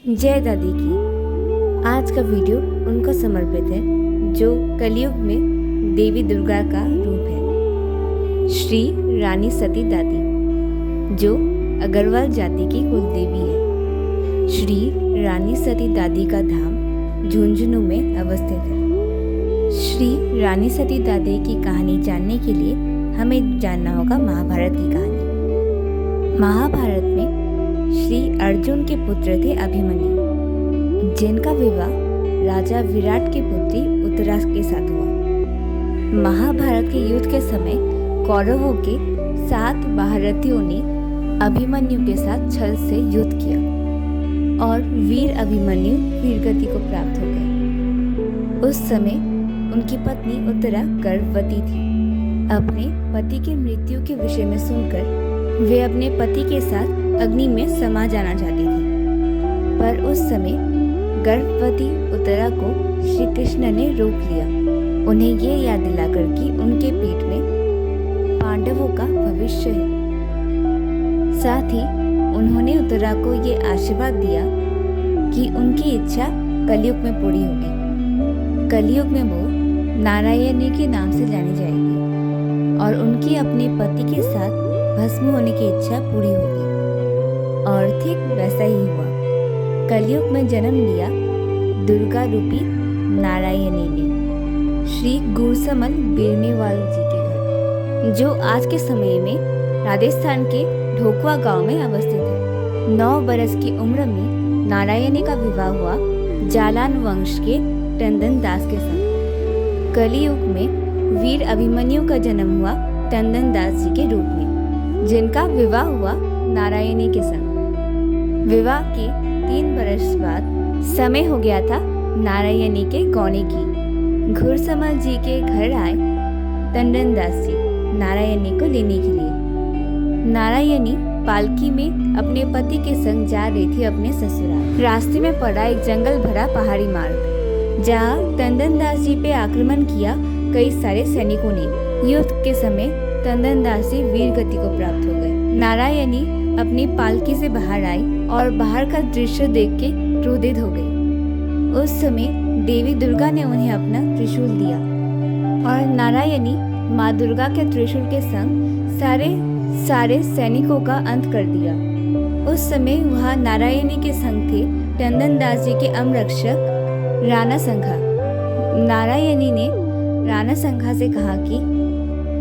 जय दादी की। आज का वीडियो उनको समर्पित है जो कलयुग में देवी दुर्गा का रूप है। श्री रानी सती दादी जो अग्रवाल जाति की कुलदेवी है। श्री रानी सती दादी का धाम झुंझुनू में अवस्थित है। श्री रानी सती दादी की कहानी जानने के लिए हमें जानना होगा महाभारत की कहानी। महाभारत में श्री अर्जुन के पुत्र थे अभिमन्यु, जिनका विवाह राजा विराट की पुत्री उत्तरा के साथ हुआ। महाभारत के युद्ध के समय कौरवों के 7 महारथियों ने अभिमन्यु के साथ छल से युद्ध किया और वीर अभिमन्यु वीरगति को प्राप्त हो गए। उस समय उनकी पत्नी उत्तरा गर्भवती थी। अपने पति की मृत्यु के विषय में सुनकर वे अपने पति के साथ अग्नि में समा जाना चाहती थी, पर उस समय गर्भवती उत्तरा को श्री कृष्ण ने रोक लिया, उन्हें ये याद दिलाकर कि उनके पेट में पांडवों का भविष्य है। साथ ही उन्होंने उत्तरा को ये आशीर्वाद दिया कि उनकी इच्छा कलयुग में पूरी होगी। कलयुग में वो नारायणी के नाम से जानी जाएगी और उनकी अपने पति के साथ भस्म होने की इच्छा पूरी होगी। और ठीक वैसा ही हुआ। कलयुग में जन्म लिया दुर्गा रूपी नारायणी ने श्री गुरसमल बेरनेवाल जी के घर, जो आज के समय में राजस्थान के ढोकवा गांव में अवस्थित है। 9 बरस की उम्र में नारायणी का विवाह हुआ जालान वंश के टंडन दास के साथ। कलयुग में वीर अभिमन्यु का जन्म हुआ टंडन दास जी के रूप में, जिनका विवाह हुआ नारायणी के संग। विवाह के 3 बरस बाद समय हो गया था नारायणी के गौने की। घुड़समल जी के घर आए टंडन दास जी नारायणी को लेने के लिए। नारायणी पालकी में अपने पति के संग जा रही थी अपने ससुराल। रास्ते में पड़ा एक जंगल भरा पहाड़ी मार्ग, जहाँ टंडन दास जी पे आक्रमण किया कई सारे सैनिकों ने। युद्ध के समय टंडन दास जी वीर गति को प्राप्त हो गए। नारायणी अपनी पालकी से बाहर आई और बाहर का दृश्य देख के क्रोधित हो गई। उस समय देवी दुर्गा ने उन्हें अपना त्रिशूल दिया और नारायणी माँ दुर्गा के त्रिशूल के संग सारे सैनिकों का अंत कर दिया। उस समय वहाँ नारायणी के संग थे टंडन दास जी के अंगरक्षक राणा संघा। नारायणी ने राणा संघा से कहा कि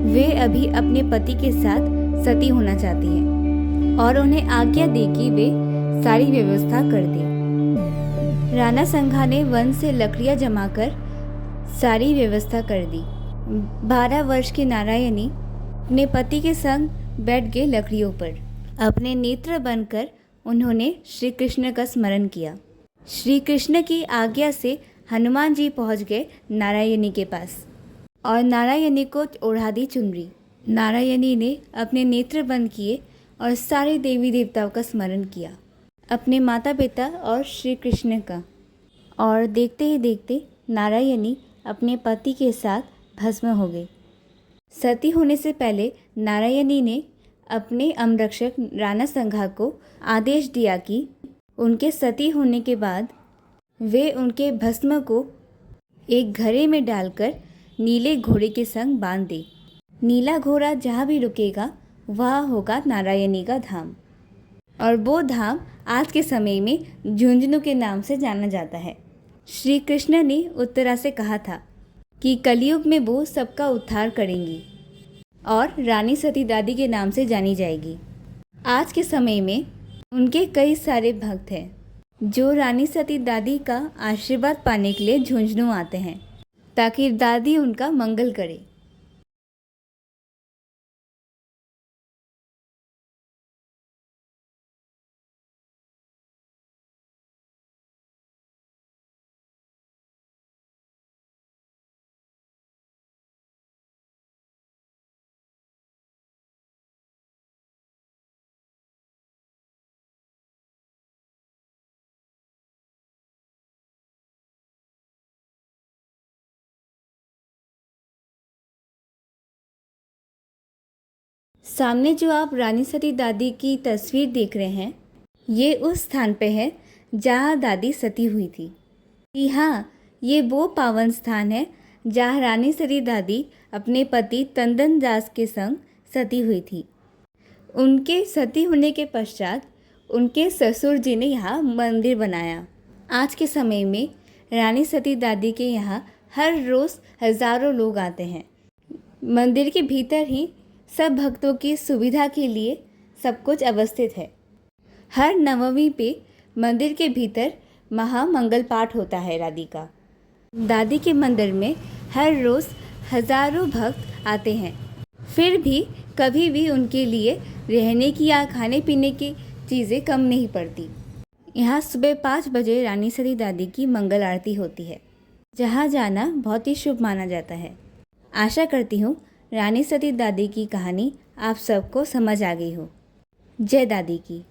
वे अभी अपने पति के साथ सती होना चाहती हैं और उन्हें आज्ञा दी कि वे सारी व्यवस्था कर दे। राणा संघा ने वन से लकड़ियां जमाकर सारी व्यवस्था कर दी। 12 वर्ष की नारायणी अपने पति के संग बैठ गए लकड़ियों पर। अपने नेत्र बनकर उन्होंने श्री कृष्ण का स्मरण किया। श्री कृष्ण की आज्ञा से हनुमान जी पहुंच गए नारायणी के पास और नारायणी को ओढ़ा दी चुनरी। नारायणी ने अपने नेत्र बंद किए और सारे देवी देवताओं का स्मरण किया, अपने माता पिता और श्री कृष्ण का। और देखते ही देखते नारायणी अपने पति के साथ भस्म हो गई। सती होने से पहले नारायणी ने अपने अंगरक्षक राणा संघा को आदेश दिया कि उनके सती होने के बाद वे उनके भस्म को एक घड़े में डालकर नीले घोड़े के संग बांध दे। नीला घोड़ा जहाँ भी रुकेगा वह होगा नारायणी का धाम, और वो धाम आज के समय में झुंझुनू के नाम से जाना जाता है। श्री कृष्ण ने उत्तरा से कहा था कि कलयुग में वो सबका उद्धार करेंगी और रानी सती दादी के नाम से जानी जाएगी। आज के समय में उनके कई सारे भक्त हैं जो रानी सती दादी का आशीर्वाद पाने के लिए झुंझुनू आते हैं ताकि दादी उनका मंगल करे। सामने जो आप रानी सती दादी की तस्वीर देख रहे हैं, ये उस स्थान पे है जहाँ दादी सती हुई थी। जी हाँ, ये वो पावन स्थान है जहाँ रानी सती दादी अपने पति तंदन दास के संग सती हुई थी। उनके सती होने के पश्चात उनके ससुर जी ने यहाँ मंदिर बनाया। आज के समय में रानी सती दादी के यहाँ हर रोज़ हज़ारों लोग आते हैं। मंदिर के भीतर ही सब भक्तों की सुविधा के लिए सब कुछ अवस्थित है। हर नवमी पे मंदिर के भीतर महामंगल पाठ होता है दादी का। दादी के मंदिर में हर रोज़ हज़ारों भक्त आते हैं। फिर भी कभी भी उनके लिए रहने की या खाने पीने की चीज़ें कम नहीं पड़ती। यहाँ सुबह 5 बजे रानी सती दादी की मंगल आरती होती है, जहाँ जाना बहुत ही शुभ माना जाता है। आशा करती हूँ रानी सती दादी की कहानी आप सबको समझ आ गई हो। जय दादी की।